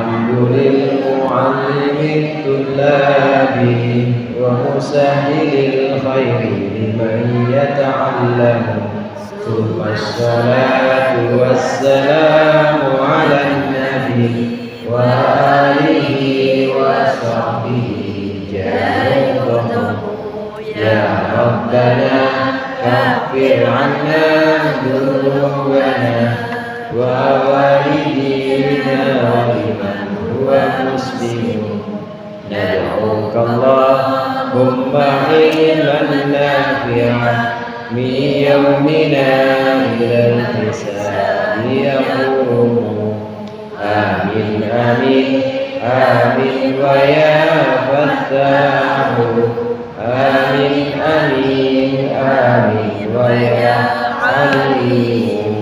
الحمد للمعلم الطلاب ومسهل الخير لمن يتعلم ثم الصلاة والسلام على النبي وآله وصحبه جاهدهم يا ربنا كفر عنا ذنوبنا ووالدينا ولمن هو مسلم ندعوك اللهم علما نافعا من يومنا إلى الحساب يقوم آمين آمين آمين ويا فتاح آمين آمين آمين ويا عليم.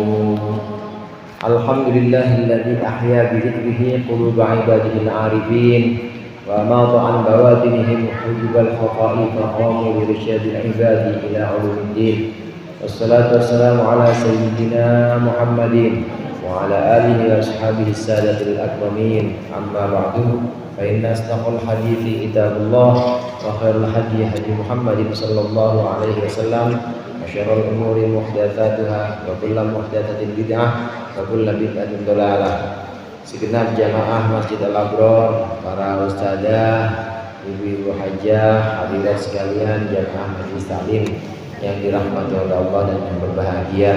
Alhamdulillahilladzi ahya bi dzikrihi qulub ibadihi al-arifin wa amata an bawatinihim hujubal khata'i fa qamu li irsyadil ibadi ila ulumiddin. Wassalatu wassalamu ala sayyidina Muhammadin wa ala alihi wa ashabihi sadatil akramin. Amma ba'du, fa inna asdaqal hadithi kitabullah wa khairul hadi hadi Muhammadin sallallahu alaihi wasallam wa syarrul umuri muhdatsatuha wa kullu muhdatsatin bid'ah wa kullu bid'atin dhalalah. Segenap jamaah Masjid Al-Abrar, para ustadzah, ibu-ibu hajah, hadirat sekalian, jamaah majelis taklim yang dirahmati oleh Allah dan yang berbahagia.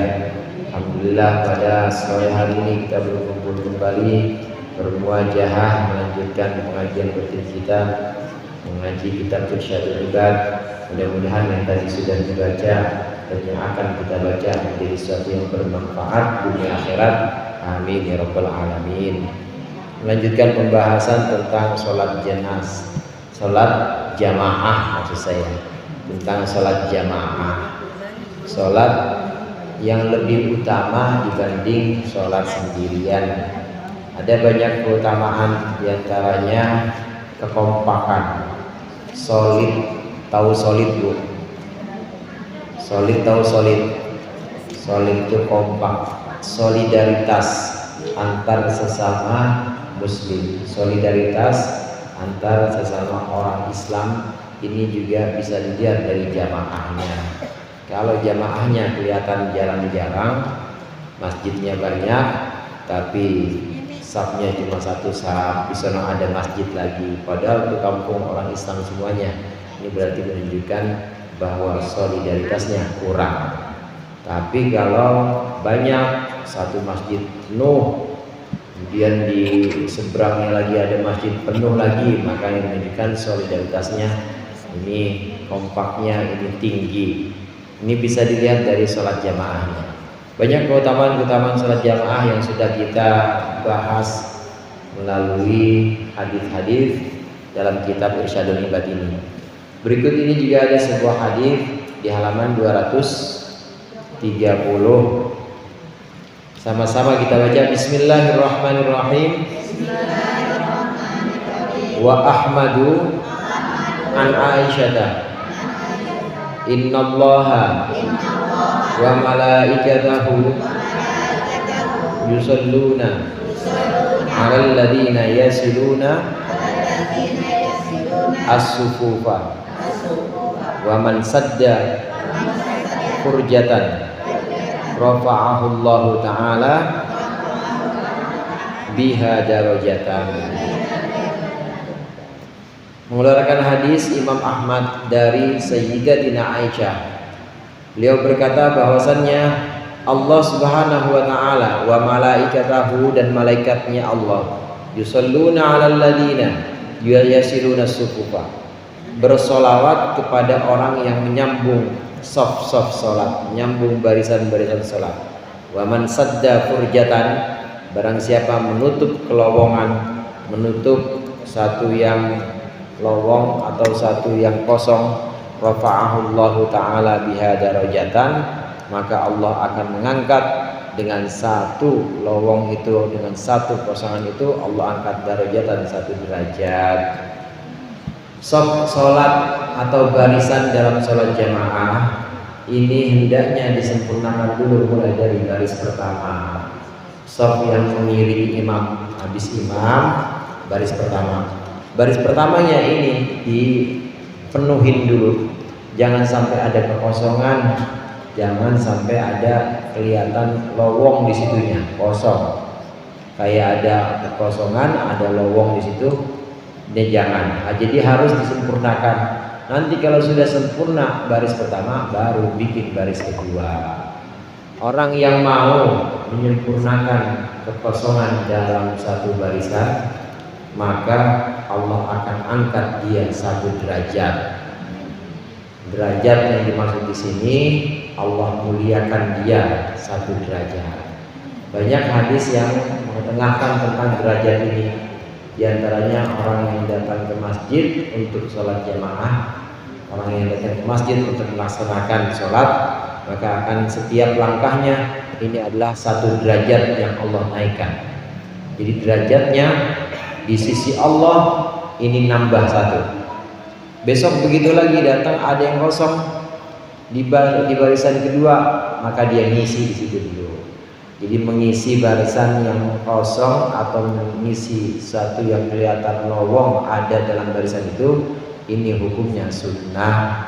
Alhamdulillah pada sore hari ini kita berkumpul kembali bermuajahah melanjutkan pengajian rutin kita mengaji kitab Irsyadul Ibad. Mudah-mudahan yang tadi sudah dibaca dan yang akan kita baca menjadi sesuatu yang bermanfaat dunia akhirat. Amin ya rabbal alamin. Melanjutkan pembahasan tentang sholat jenazah, sholat jamaah maksud saya, tentang sholat jamaah, sholat yang lebih utama dibanding sholat sendirian. Ada banyak keutamaan, diantaranya kekompakan. Solid, tahu solid bu? Solid tahu solid? Solid itu kompak, solidaritas antar sesama muslim, solidaritas antar sesama orang Islam. Ini juga bisa dilihat dari jamaahnya. Kalau jamaahnya kelihatan jarang-jarang, masjidnya banyak, tapi safnya cuma satu saf, di sana ada masjid lagi, padahal itu kampung orang Islam semuanya. Ini berarti menunjukkan bahwa solidaritasnya kurang. Tapi kalau banyak, satu masjid penuh, kemudian di seberangnya lagi ada masjid penuh lagi, maka ini menunjukkan solidaritasnya ini kompaknya, ini tinggi. Ini bisa dilihat dari sholat jamaahnya. Banyak keutamaan-keutamaan sholat jamaah yang sudah kita bahas melalui hadis-hadis dalam kitab Irsyadul Ibad ini. Berikut ini juga ada sebuah hadis di halaman 230. Sama-sama kita baca. Bismillahirrahmanirrahim. Wa ahmadu an Aisyata innallaha wa malaikatahu yusalluna 'alal ladina yasiluna as-sufufa wa man sadda furjatan rafa'ahu Allah ta'ala biha darajatan. Mengeluarkan hadis Imam Ahmad dari Sayyidatina Aisyah. Beliau berkata bahwasannya Allah Subhanahu wa taala wa malaikatahu, dan malaikatnya Allah, yusalluna 'alal ladina yasiluna as-sufufa, bersolawat kepada orang yang menyambung saf-saf salat, menyambung barisan-barisan salat. Wa man sadda furjatan, barang siapa menutup kelowongan, menutup satu yang lowong atau satu yang kosong, rafa'ahu Allah ta'ala biha darajatan, maka Allah akan mengangkat dengan satu lowong itu, dengan satu kosongan itu, Allah angkat darajatan, satu derajat. Sholat atau barisan dalam sholat jamaah ini hendaknya disempurnakan dulu mulai dari baris pertama. Shaf yang mengiringi imam, habis imam baris pertama. Baris pertamanya ini dipenuhin dulu, jangan sampai ada kekosongan, jangan sampai ada kelihatan lowong di situnya, kosong. Kayak ada kekosongan, ada lowong di situ, dia jangan. Nah, jadi harus disempurnakan. Nanti kalau sudah sempurna baris pertama, baru bikin baris kedua. Orang yang mau menyempurnakan kekosongan dalam satu barisan, maka Allah akan angkat dia satu derajat. Derajat yang dimaksud di sini, Allah muliakan dia satu derajat. Banyak hadis yang mengetengahkan tentang derajat ini. Di antaranya orang yang datang ke masjid untuk sholat jamaah, orang yang datang ke masjid untuk melaksanakan sholat, maka akan setiap langkahnya ini adalah satu derajat yang Allah naikkan. Jadi derajatnya di sisi Allah ini nambah satu. Besok begitu lagi datang ada yang kosong di barisan kedua, maka dia ngisi di situ dulu. Jadi mengisi barisan yang kosong atau mengisi satu yang kelihatan lowong ada dalam barisan itu, ini hukumnya sunnah,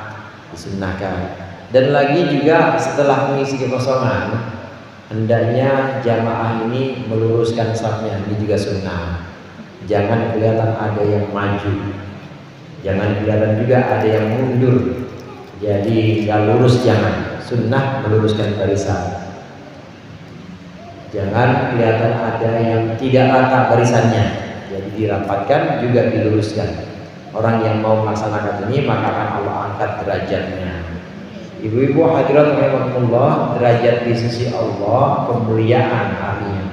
disunnahkan. Dan lagi juga setelah mengisi kekosongan, hendaknya jamaah ini meluruskan safnya, ini juga sunnah. Jangan kelihatan ada yang maju, jangan kelihatan juga ada yang mundur. Jadi nggak lurus, jangan. Sunnah meluruskan barisan. Jangan kelihatan ada yang tidak rata barisannya, jadi dirapatkan juga diluruskan. Orang yang mau melaksanakan ini maka akan Allah angkat derajatnya. Ibu-ibu hadirat rahimakumullah, derajat di sisi Allah kemuliaan artinya.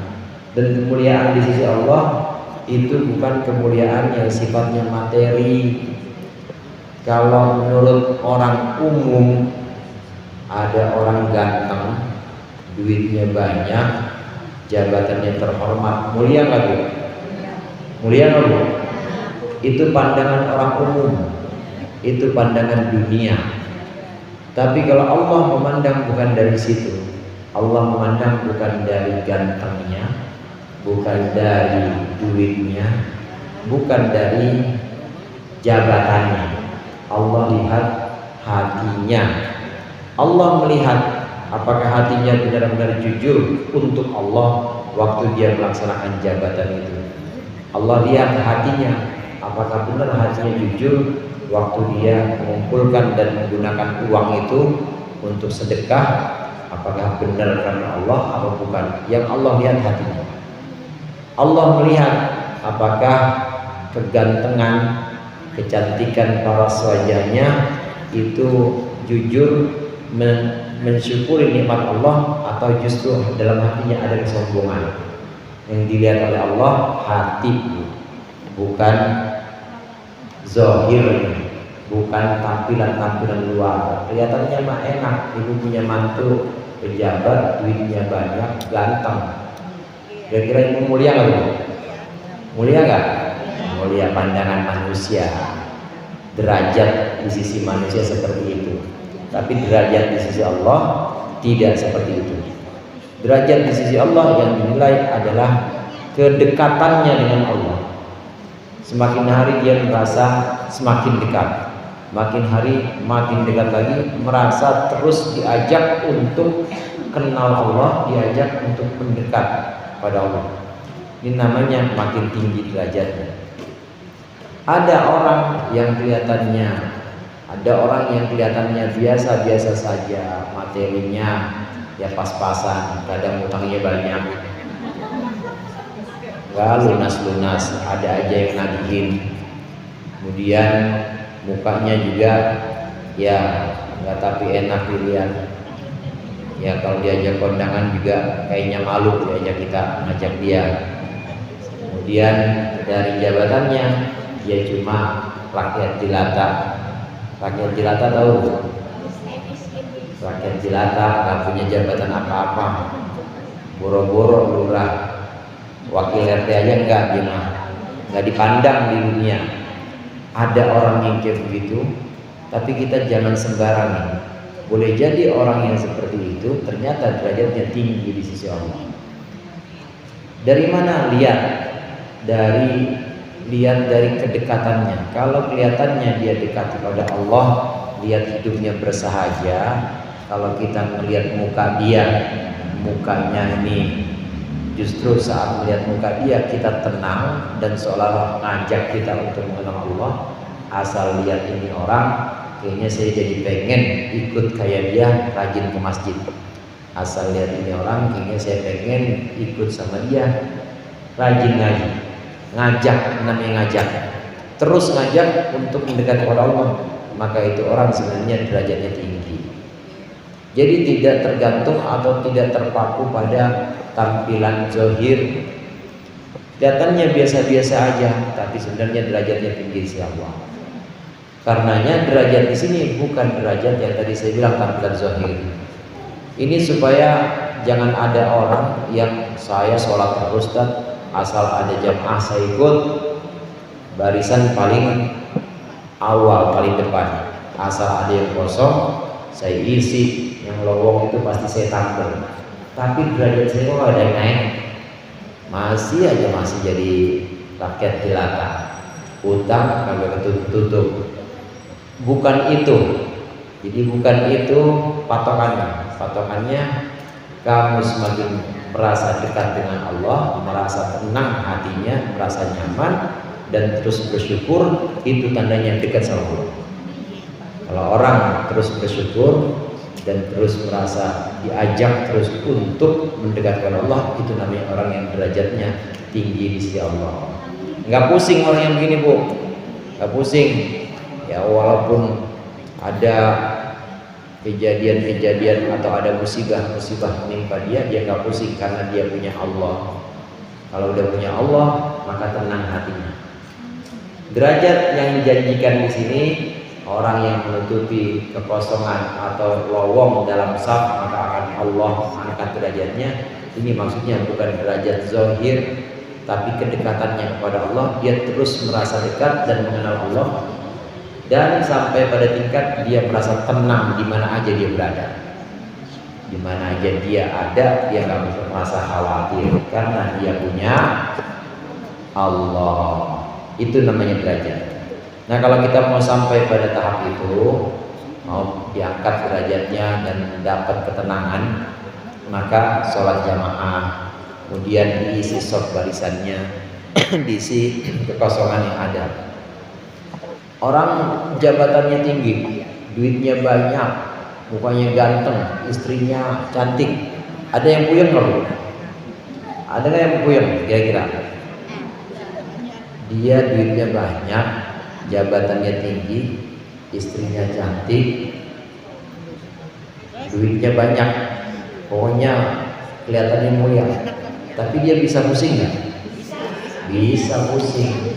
Dan kemuliaan di sisi Allah itu bukan kemuliaan yang sifatnya materi. Kalau menurut orang umum, ada orang ganteng, duitnya banyak, jabatannya terhormat, mulia nggak Bu? Mulia nggak Bu? Itu pandangan orang umum, itu pandangan dunia. Tapi kalau Allah memandang bukan dari situ, Allah memandang bukan dari gantengnya, bukan dari duitnya, bukan dari jabatannya. Allah lihat hatinya. Allah melihat apakah hatinya benar-benar jujur untuk Allah waktu dia melaksanakan jabatan itu. Allah lihat hatinya, apakah benar hatinya jujur waktu dia mengumpulkan dan menggunakan uang itu untuk sedekah, apakah benar karena Allah atau bukan. Yang Allah lihat hatinya. Allah melihat apakah kegantengan, kecantikan paras wajahnya itu jujur mensyukuri nikmat Allah atau justru dalam hatinya ada kesombongan. Yang dilihat oleh Allah hati, bukan zahirnya, bukan tampilan luar. Kelihatannya mah enak, ibu punya mantu pejabat, duitnya banyak, ganteng. Kira-kira ibu mulia nggak Bu? Mulia nggak? Mulia pandangan manusia, derajat di sisi manusia seperti itu. Tapi derajat di sisi Allah tidak seperti itu. Derajat di sisi Allah yang dinilai adalah kedekatannya dengan Allah. Semakin hari dia merasa semakin dekat, makin hari makin dekat lagi, merasa terus diajak untuk kenal Allah, diajak untuk mendekat pada Allah. Ini namanya makin tinggi derajatnya. Ada orang yang kelihatannya biasa-biasa saja, materinya ya pas-pasan, kadang utangnya banyak, nggak lunas-lunas, ada aja yang nagihin. Kemudian mukanya juga ya nggak tapi enak dilihat. Ya kalau diajak kondangan juga kayaknya malu diajak kita ngajak dia. Kemudian dari jabatannya dia cuma rakyat jelata. Rakyat jelata tahu? Rakyat jelata nggak punya jabatan apa-apa, boro-boro lurah, wakil RT aja enggak, dia mah nggak dipandang di dunia. Ada orang yang kayak begitu, tapi kita jangan sembarangan. Boleh jadi orang yang seperti itu ternyata derajatnya tinggi di sisi Allah. Dari mana? Lihat dari lihat dari kedekatannya. Kalau kelihatannya dia dekat kepada Allah, lihat hidupnya bersahaja. Kalau kita melihat muka dia, mukanya ini justru saat melihat muka dia kita tenang dan seolah-olah ngajak kita untuk mengenal Allah. Asal lihat ini orang, kayaknya saya jadi pengen ikut kayak dia, rajin ke masjid. Asal lihat ini orang, kayaknya saya pengen ikut sama dia, rajin ngaji. Ngajak, namanya ngajak. Terus ngajak untuk mendekat kepada Allah, maka itu orang sebenarnya derajatnya tinggi. Jadi tidak tergantung atau tidak terpaku pada tampilan zahir. Kelihatannya biasa-biasa aja, tapi sebenarnya derajatnya tinggi di sisi Allah. Karenanya derajat di sini bukan derajat yang tadi saya bilang tampilan zahir. Ini supaya jangan ada orang yang saya sholat terus Ustaz, asal ada jamaah saya ikut, barisan paling awal, paling depan. Asal ada yang kosong saya isi, yang lowong itu pasti saya tampil. Tapi derajat saya kok ada yang naik, masih jadi rakyat jelata, utang kagak tutup. Bukan itu. Jadi bukan itu patokannya. Patokannya kamu semakin merasa dekat dengan Allah, merasa tenang hatinya, merasa nyaman dan terus bersyukur, itu tandanya dekat sama Allah. Kalau orang terus bersyukur dan terus merasa diajak terus untuk mendekatkan Allah, itu namanya orang yang derajatnya tinggi di sisi Allah. Nggak pusing orang yang begini, Bu. Nggak pusing. Ya walaupun ada kejadian-kejadian atau ada musibah menimpa dia nggak pusing karena dia punya Allah. Kalau udah punya Allah, maka tenang hatinya. Derajat yang dijanjikan di sini, orang yang menutupi kekosongan atau lowong dalam saf, maka akan Allah angkat derajatnya. Ini maksudnya bukan derajat zahir, tapi kedekatannya kepada Allah. Dia terus merasa dekat dan mengenal Allah, dan sampai pada tingkat dia merasa tenang di mana aja dia berada. Di mana aja dia ada, dia nggak bisa merasa khawatir karena dia punya Allah. Itu namanya derajat. Nah, kalau kita mau sampai pada tahap itu, mau diangkat derajatnya dan dapat ketenangan, maka sholat jamaah, kemudian diisi saf barisannya, diisi kekosongan yang ada. Orang jabatannya tinggi, duitnya banyak, mukanya ganteng, istrinya cantik. Ada yang puyeng loh? Ada nggak yang puyeng kira-kira? Dia duitnya banyak, jabatannya tinggi, istrinya cantik, duitnya banyak, pokoknya kelihatannya mulia. Tapi dia bisa pusing nggak? Bisa pusing.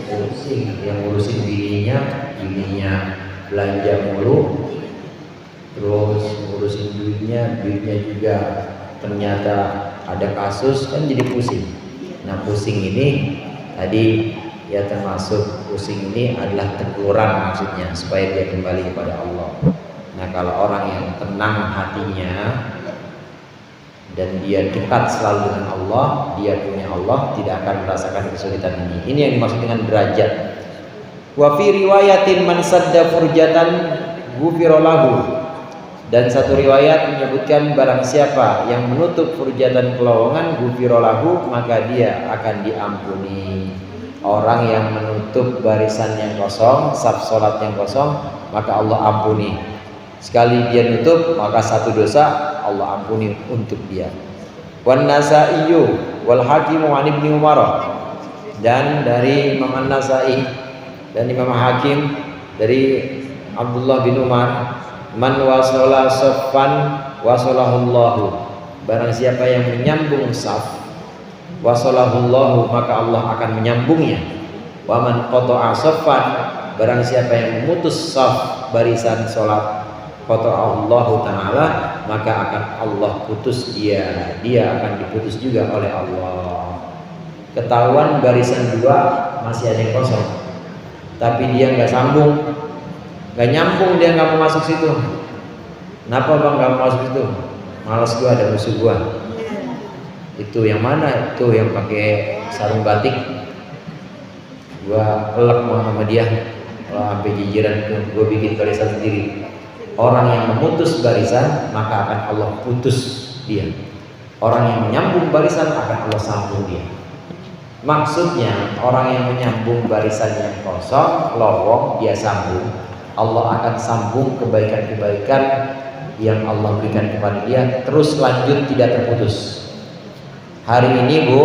Yang ngurusin bininya belanja mulu, terus ngurusin duitnya juga ternyata ada kasus, kan jadi pusing. Nah, pusing ini tadi ya termasuk pusing ini adalah teguran maksudnya supaya dia kembali kepada Allah. Nah, kalau orang yang tenang hatinya dan dia dekat selalu dengan Allah, dia punya Allah, tidak akan merasakan kesulitan ini. Ini yang dimaksud dengan derajat. Wa fi riwayatin man sadda furjatan ghufira lahu. Dan satu riwayat menyebutkan barang siapa yang menutup furjatan kelowongan, ghufira lahu, maka dia akan diampuni. Orang yang menutup barisan yang kosong, saf salat yang kosong, maka Allah ampuni. Sekali dia nutup, maka satu dosa Allah ampuni untuk dia. Wan Nasaiyu wal Hakim an Ibnu Umar. Dan dari Imam An-Nasai dan Imam Hakim dari Abdullah bin Umar, man wasala saffan wasalahullahu. Barang siapa yang menyambung saf, wasalahullahu, maka Allah akan menyambungnya. Wa man qata'a saffan, barang siapa yang memutus saf barisan salat, qata'allahu ta'ala, maka akan Allah putus dia akan diputus juga oleh Allah. Ketahuan barisan dua masih ada yang kosong, tapi dia nggak sambung, nggak nyambung, dia nggak mau masuk situ. Kenapa bang nggak mau masuk situ? Malas gua, ada musuh gua. Itu yang mana? Itu yang pakai sarung batik. Gua kelak Muhammadiyah kalau sampai jijiran itu gue bikin barisan sendiri. Orang yang memutus barisan maka akan Allah putus dia. Orang yang menyambung barisan akan Allah sambung dia. Maksudnya orang yang menyambung barisan yang kosong, lowong, dia sambung, Allah akan sambung kebaikan-kebaikan yang Allah berikan kepada dia terus lanjut tidak terputus. Hari ini Bu,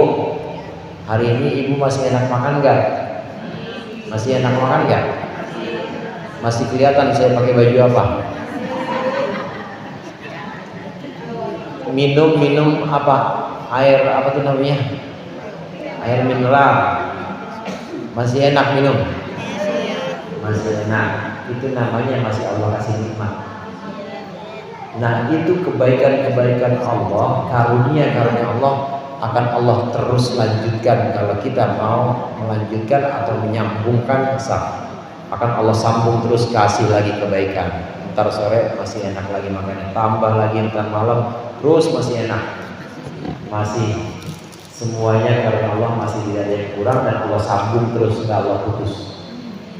hari ini Ibu masih enak makan enggak? Masih enak makan enggak? Masih kelihatan saya pakai baju apa? Minum apa? Air apa tuh namanya? Air mineral. Masih enak minum? Masih enak. Itu namanya masih Allah kasih nikmat. Nah, itu kebaikan-kebaikan Allah, karunia-karunia Allah akan Allah terus lanjutkan kalau kita mau melanjutkan atau menyambungkan sah. Akan Allah sambung terus kasih lagi kebaikan. Ntar sore masih enak lagi makannya, tambah lagi ntar malam terus masih enak. Masih semuanya karena Allah masih tidak ada yang kurang dan Allah sambung terus, nggak Allah putus.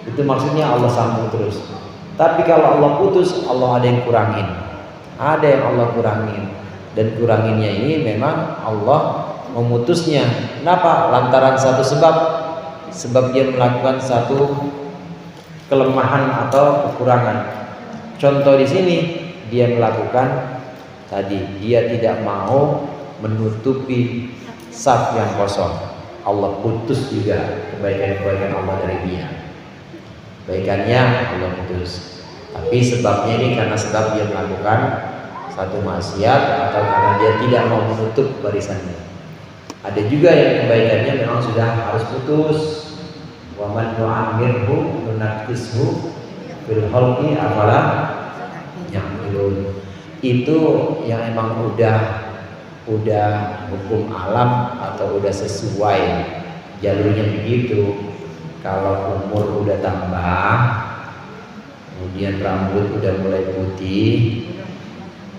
Itu maksudnya Allah sambung terus. Tapi kalau Allah putus, Allah ada yang kurangin. Ada yang Allah kurangin. Dan kuranginnya ini memang Allah memutusnya. Kenapa? Lantaran satu sebab. Sebab dia melakukan satu kelemahan atau kekurangan. Contoh di sini dia melakukan tadi dia tidak mau menutupi saf yang kosong. Allah putus juga kebaikan-kebaikan Allah dari dia. Kebaikannya Allah putus. Tapi sebabnya ini karena sebab dia melakukan satu maksiat atau karena dia tidak mau menutup barisannya. Ada juga yang kebaikannya memang sudah harus putus. Wa man nu'ammirhu nunaqqishu fil khalqi afala ya'qilun. Itu yang emang udah hukum alam atau udah sesuai jalurnya begitu. Kalau umur udah tambah, kemudian rambut udah mulai putih,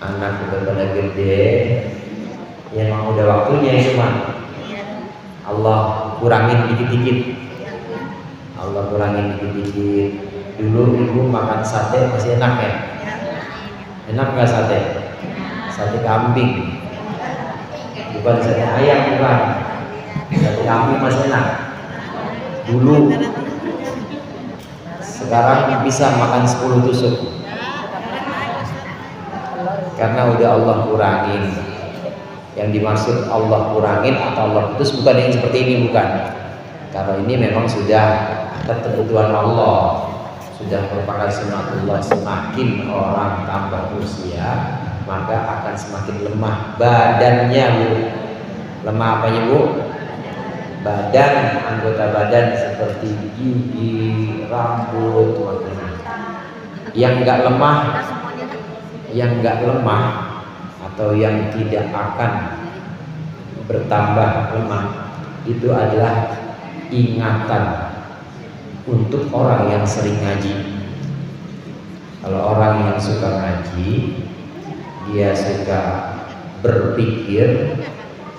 anak udah pada gede, ya emang udah waktunya cuman Allah kurangin dikit-dikit. Allah kurangin dikit-dikit. Dulu ibu makan sate masih enak ya? Enak nggak sate? Sate kambing, bukan sate ayam, bukan. Sate kambing masih enak. Dulu. Sekarang bisa makan 10 tusuk. Karena udah Allah kurangin. Yang dimaksud Allah kurangin atau Allah putus bukan yang seperti ini, bukan. Karena ini memang sudah ketentuan Allah, sudah merupakan sunatullah. Semakin orang tambah usia maka akan semakin lemah badannya, Bu. Lemah apanya, Bu? Badan, anggota badan seperti gigi, rambut, wajah. Yang enggak lemah atau yang tidak akan bertambah lemah itu adalah ingatan untuk orang yang sering ngaji. Kalau orang yang suka ngaji, dia suka berpikir,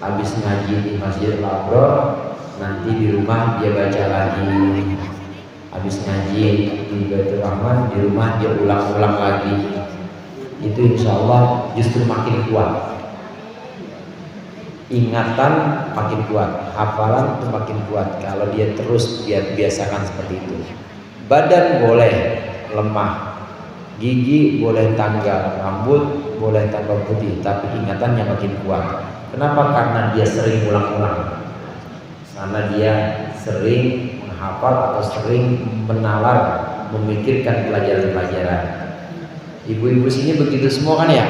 habis ngaji di Masjid Al-Abrar, nanti di rumah dia baca lagi. Habis ngaji di Baitur Rahman, di rumah dia ulang-ulang lagi. Itu insya Allah justru makin kuat. Ingatan makin kuat, hafalan itu makin kuat kalau dia terus dia biasakan seperti itu. Badan boleh lemah, gigi boleh tanggal, rambut boleh tambah putih, tapi ingatannya makin kuat. Kenapa? Karena dia sering ulang-ulang, karena dia sering menghafal atau sering menalar, memikirkan pelajaran-pelajaran. Ibu-ibu sini begitu semua kan ya?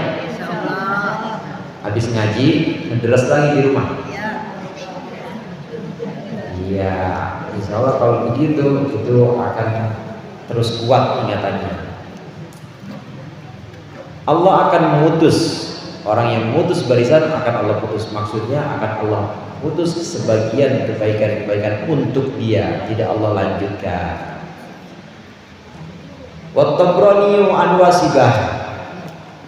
Habis ngaji, ngederas lagi di rumah. Iya, insya Allah kalau begitu itu akan terus kuat ingatannya. Allah akan memutus, orang yang memutus barisan akan Allah putus. Maksudnya akan Allah putus sebagian kebaikan-kebaikan untuk dia, tidak Allah lanjutkan. Wa Tabrani an Wasibah.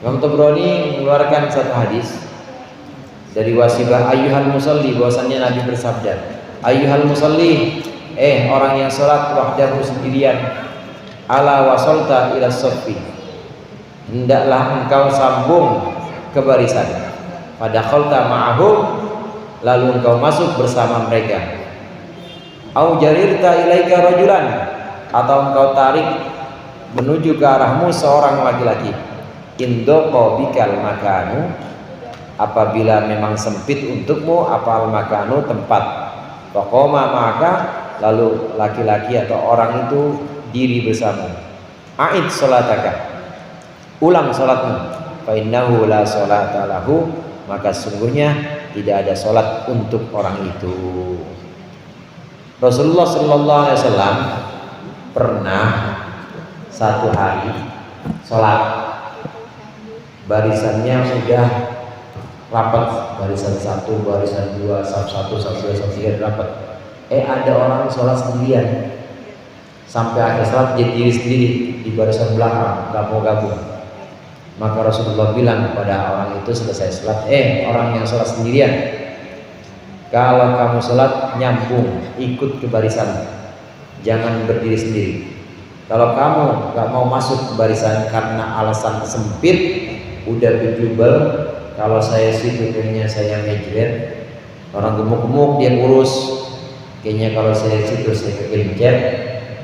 Imam Tabrani mengeluarkan satu hadis dari Wasibah, ayyuhal musalli, bahwasannya Nabi bersabda, ayyuhal musalli, orang yang sholat wahdahu sendirian, ala wasolta ila soffi, hendaklah engkau sambung ke barisan, pada kholta ma'ahum, lalu engkau masuk bersama mereka, au jarirta ilaika rajulan, atau engkau tarik menuju ke arahmu seorang laki-laki, indoko bikal makanu, apabila memang sempit untukmu apal makanu tempat, faqoma maka, lalu laki-laki atau orang itu diri bersama, a'id sholataka, ulang sholatmu, fa innahu la sholata lahu, maka sungguhnya tidak ada sholat untuk orang itu. Rasulullah Sallallahu Alaihi Wasallam pernah satu hari sholat, barisannya sudah rapat, barisan 1, barisan 2, saf 1, saf 2, saf 3 rapat. Ada orang sholat sendirian, sampai akhir sholat dia diri sendiri di barisan belakang, gak mau gabung. Maka Rasulullah bilang kepada orang itu selesai sholat, orang yang sholat sendirian, kalau kamu sholat nyambung, ikut ke barisan, jangan berdiri sendiri. Kalau kamu gak mau masuk ke barisan karena alasan sempit, udah bejubel, kalau saya situ kayaknya saya ngejret, orang gemuk-gemuk dia kurus, kayaknya kalau saya situ saya kegencet.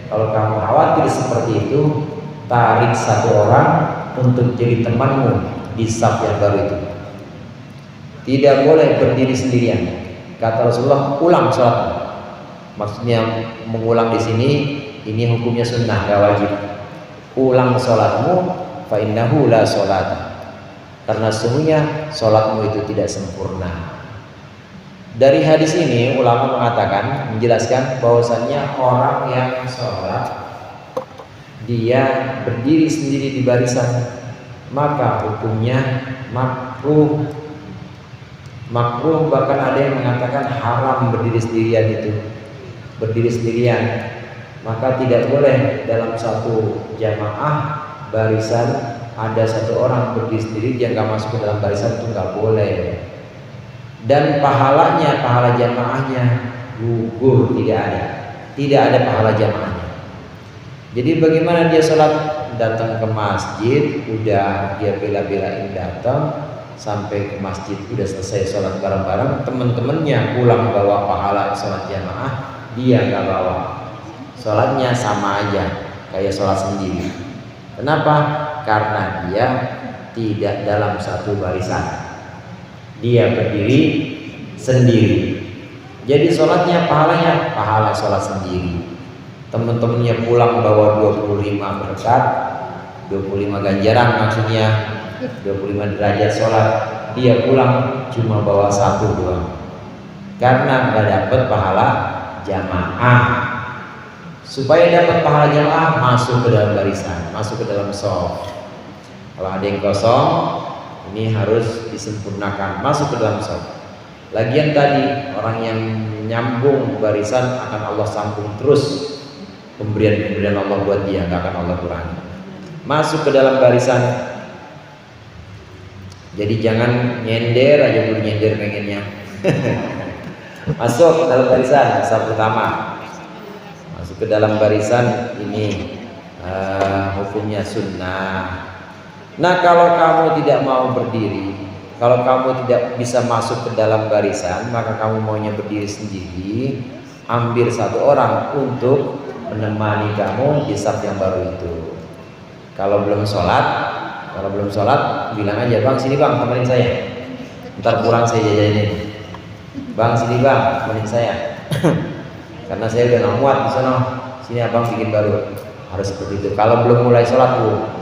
Kalau kamu khawatir seperti itu, tarik satu orang untuk jadi temanmu di saf yang baru itu. Tidak boleh berdiri sendirian. Kata Rasulullah, ulang sholat. Maksudnya mengulang di sini, ini hukumnya sunnah, gak wajib. Ulang sholatmu, fa innahu la sholat. Karena sesungguhnya sholatmu itu tidak sempurna. Dari hadis ini ulama mengatakan, menjelaskan bahwasannya orang yang sholat dia berdiri sendiri di barisan, maka hukumnya makruh. Makruh, bahkan ada yang mengatakan haram berdiri sendirian itu. Berdiri sendirian, maka tidak boleh dalam satu jamaah barisan ada satu orang berdiri sendiri, dia nggak masuk ke dalam barisan, itu nggak boleh. Dan pahalanya, pahala jamaahnya gugur, tidak ada pahala jamaahnya. Jadi bagaimana dia sholat, datang ke masjid, udah dia bela-belain datang sampai ke masjid, udah selesai sholat bareng-bareng, teman-temannya pulang bawa pahala sholat jamaah, dia nggak bawa. Sholatnya sama aja kayak sholat sendiri. Kenapa? Karena dia tidak dalam satu barisan, dia berdiri sendiri. Jadi sholatnya pahalanya pahala sholat sendiri. Teman-temannya pulang bawa 25 berkat, 25 ganjaran, maksudnya 25 derajat sholat. Dia pulang cuma bawa 1 doang, karena nggak dapat pahala jamaah. Supaya dapat pahala jamaah, masuk ke dalam barisan, masuk ke dalam shaf. Kalau ada yang kosong, ini harus disempurnakan, masuk ke dalam shaf. Lagian tadi orang yang nyambung barisan akan Allah sambung terus pemberian Allah buat dia, nggak akan Allah kurangi. Masuk ke dalam barisan. Jadi jangan nyender aja dulu, nyender pengennya. Masuk ke dalam barisan, saf pertama. Masuk ke dalam barisan ini hukumnya sunnah. Nah, kalau kamu tidak mau berdiri, kalau kamu tidak bisa masuk ke dalam barisan, maka kamu maunya berdiri sendiri, ambil satu orang untuk menemani kamu di saf yang baru itu. Kalau belum sholat, bilang aja, bang sini bang temenin saya, ntar pulang saya jajanin. Bang sini bang temenin saya. Karena saya udah nggak muat di sana, sini abang bikin baru. Harus seperti itu. Kalau belum mulai sholat bu.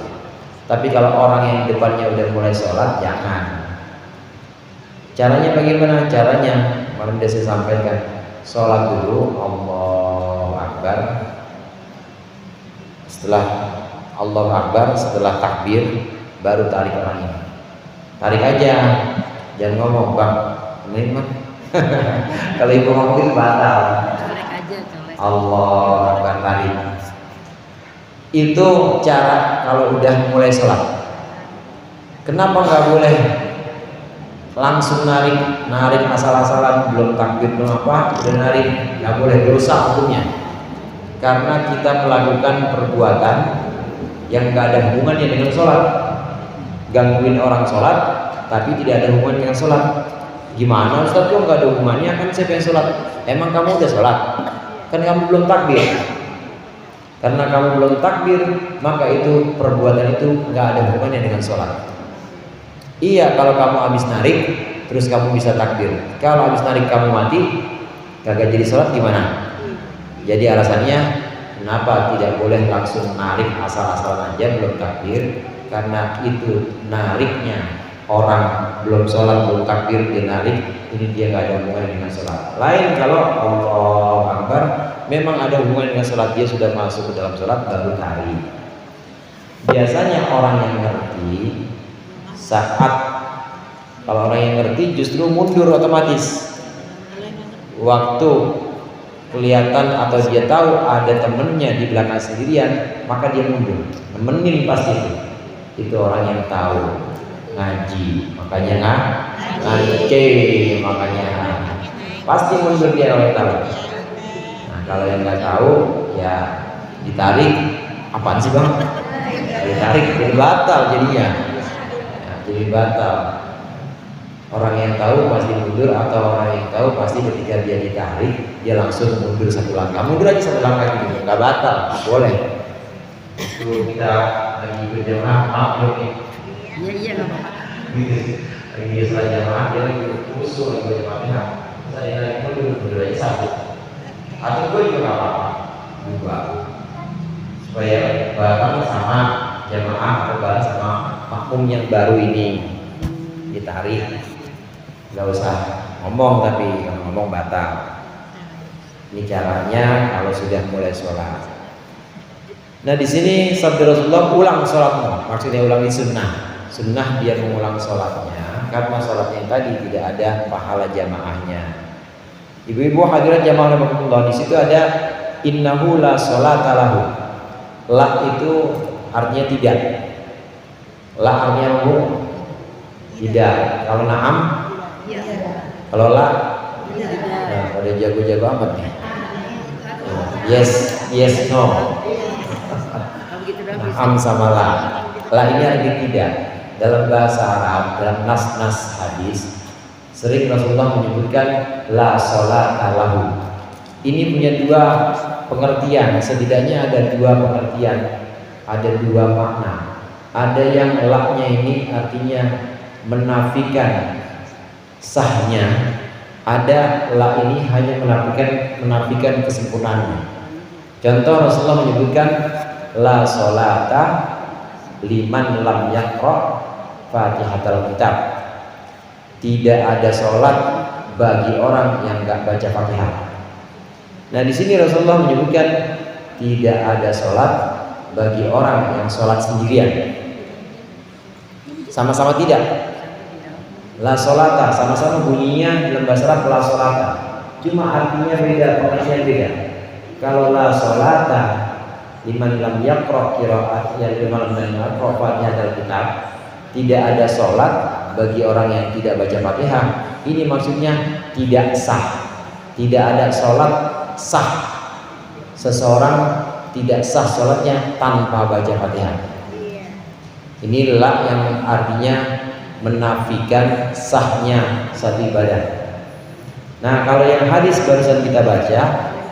Tapi kalau orang yang depannya udah mulai sholat, jangan. Caranya bagaimana? Caranya kemarin udah saya sampaikan. Sholat dulu, Allahu Akbar. Setelah Allahu Akbar, setelah takbir, baru tarik orang ini. Tarik aja, jangan ngomong bang. Ini mah. Kalau ibu ngomong itu batal. Allah Akbar, tarik. Itu cara kalau udah mulai sholat. Kenapa nggak boleh langsung narik asal-asalan, belum takbir belum apa, udah narik? Nggak boleh, dosa hukumnya. karena kita melakukan perbuatan yang nggak ada hubungannya dengan sholat. Gangguin orang sholat tapi tidak ada hubungan dengan sholat. Gimana Ustaz, kok nggak ada hubungannya? Kan saya pengen sholat. Emang kamu udah sholat? Kan kamu belum takbir. Karena kamu belum takbir, maka itu perbuatan itu nggak ada hubungannya dengan sholat. Iya, kalau kamu habis narik terus kamu bisa takbir. Kalau habis narik kamu mati, kagak jadi sholat gimana? Jadi alasannya kenapa tidak boleh langsung narik asal-asalan aja belum takbir? Karena itu nariknya orang belum sholat belum takbir dia narik, ini dia nggak ada hubungan dengan sholat. Lain kalau Allah Akbar memang ada hubungan dengan sholat, dia sudah masuk ke dalam sholat baru tarik. Biasanya orang yang ngerti saat kalau orang yang ngerti justru mundur otomatis. Waktu kelihatan atau dia tahu ada temennya di belakang sendirian, maka dia mundur, nemenin pasti itu orang yang tahu ngaji, makanya ngaji, makanya pasti mundur dia oleh tahu. Nah kalau yang nggak tahu ya ditarik, apaan sih bang? Ditarik jadi batal jadinya, ya, jadi batal. Orang yang tahu pasti mundur, atau orang yang tahu pasti ketika dia ditarik dia langsung mundur satu langkah, mundur aja satu langkah gitu, nggak batal, boleh. Itu kita lagi berjamaah, maaf nih. Iya nggak apa-apa. Lagi biasa jamaah dia lagi usul lagi berjamaah, saya lagi mundur aja satu, atau gue juga nggak apa-apa juga, supaya bareng sama jamaah atau bareng sama makmum yang baru ini ditarik. Nggak usah ngomong, tapi kalau ngomong batal. Ini caranya kalau sudah mulai sholat. Nah di sini sabda Rasulullah, ulang sholatmu, maksudnya ulangi sunnah. Sunnah dia mengulang sholatnya karena sholatnya yang tadi tidak ada pahala jamaahnya. Ibu-ibu hadirat jamaah rahimakumullah, di situ ada innahu la sholata lahu. La itu artinya tidak. La artinya tidak. Kalau na'am, kalau la, nah, pada jago-jago amat nih. Yes, yes, no. Na'am sama la. La ini artinya tidak. Dalam bahasa Arab, dalam nas-nas hadis, sering Rasulullah menyebutkan la sholata lahu. Ini punya dua pengertian, setidaknya ada dua pengertian, ada dua makna. Ada yang la-nya ini artinya menafikan sahnya, ada la ini hanya menafikan kesempurnaannya. Contoh Rasulullah menyebutkan la sholata liman lam yaqra Fatihatul Kitab. Tidak ada sholat bagi orang yang nggak baca Fatihah. Nah di sini Rasulullah menyebutkan tidak ada sholat bagi orang yang sholat sendirian. Sama-sama tidak. La sholata sama-sama bunyinya dalam bahasa Arab la sholata, cuma artinya beda, pengertian beda. Kalau la sholata liman lam yaqra qiraat ya liman lam yaqra Fatihatul Kitab, tidak ada sholat bagi orang yang tidak baca Fatihah. Ini maksudnya tidak sah, tidak ada sholat sah. Seseorang tidak sah sholatnya tanpa baca Fatihah. Inilah yang artinya menafikan sahnya satu ibadah. Nah kalau yang hadis barusan kita baca,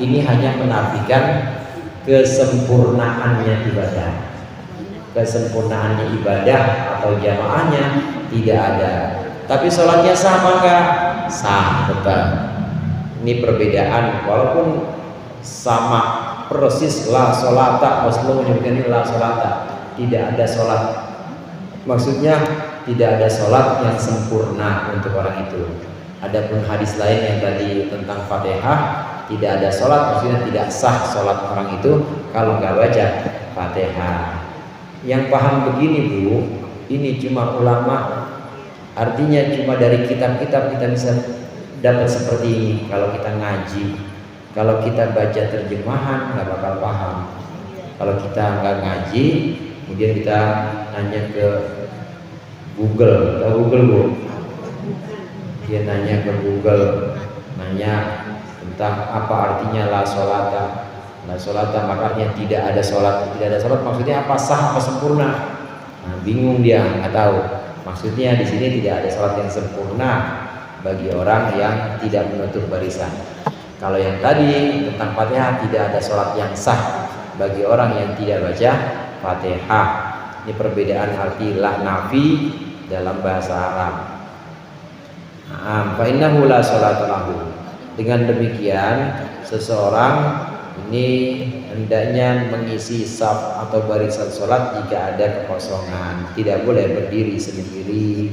ini hanya menafikan kesempurnaannya ibadah. Kesempurnaannya ibadah atau jamaahnya tidak ada. Tapi sholatnya sama nggak? Sah tetap. Ini perbedaan, walaupun sama persis la sholata. Rasulullah menyebutkan ini la sholata, tidak ada sholat. Maksudnya tidak ada sholat yang sempurna untuk orang itu. Adapun hadis lain yang tadi tentang Fatihah, tidak ada sholat, maksudnya tidak sah sholat orang itu kalau nggak baca Fatihah. Yang paham begini Bu, ini cuma ulama, artinya cuma dari kitab-kitab kita bisa dapat seperti ini. Kalau kita ngaji, kalau kita baca terjemahan nggak bakal paham. Kalau kita nggak ngaji, kemudian kita nanya ke Google, tahu Google Bu? Dia nanya ke Google, nanya tentang apa artinya la sholata. La sholata makarnya tidak ada sholat. Tidak ada sholat maksudnya apa? Sah apa sempurna? Nah, bingung dia, nggak tahu. Maksudnya di sini tidak ada sholat yang sempurna bagi orang yang tidak menutup barisan. Kalau yang tadi tentang Fatihah, tidak ada sholat yang sah bagi orang yang tidak baca Fatihah. Ini perbedaan arti la nafi dalam bahasa Arab. Fa innahu la sholata lahu. Dengan demikian seseorang ini hendaknya mengisi saf atau barisan sholat jika ada kekosongan. Tidak boleh berdiri sendiri.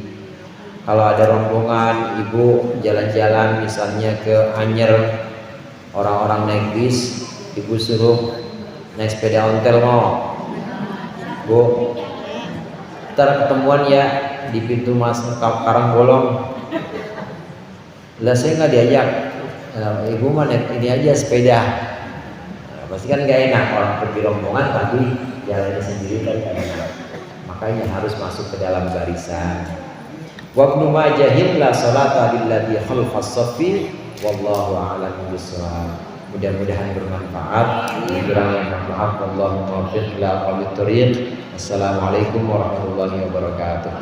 Kalau ada rombongan ibu jalan-jalan misalnya ke Anyer, orang-orang naik bis, ibu suruh naik sepeda ontel mau, bu, ntar ketemuan ya di pintu masuk Karangbolong. Lah saya nggak diajak, ibu mah naik ini aja sepeda. Pasti kan gak enak orang pergi rombongan tapi jalannya sendiri kan gak enak. Makanya harus masuk ke dalam barisan. Wa ibnu Majahin la salata lilladzi khalfas saffi wallahu a'lam bishawab. Mudah-mudahan bermanfaat. Kurang yang maaf, Allahumma waffiq ila aqwamit thoriq. Assalamualaikum warahmatullahi wabarakatuh.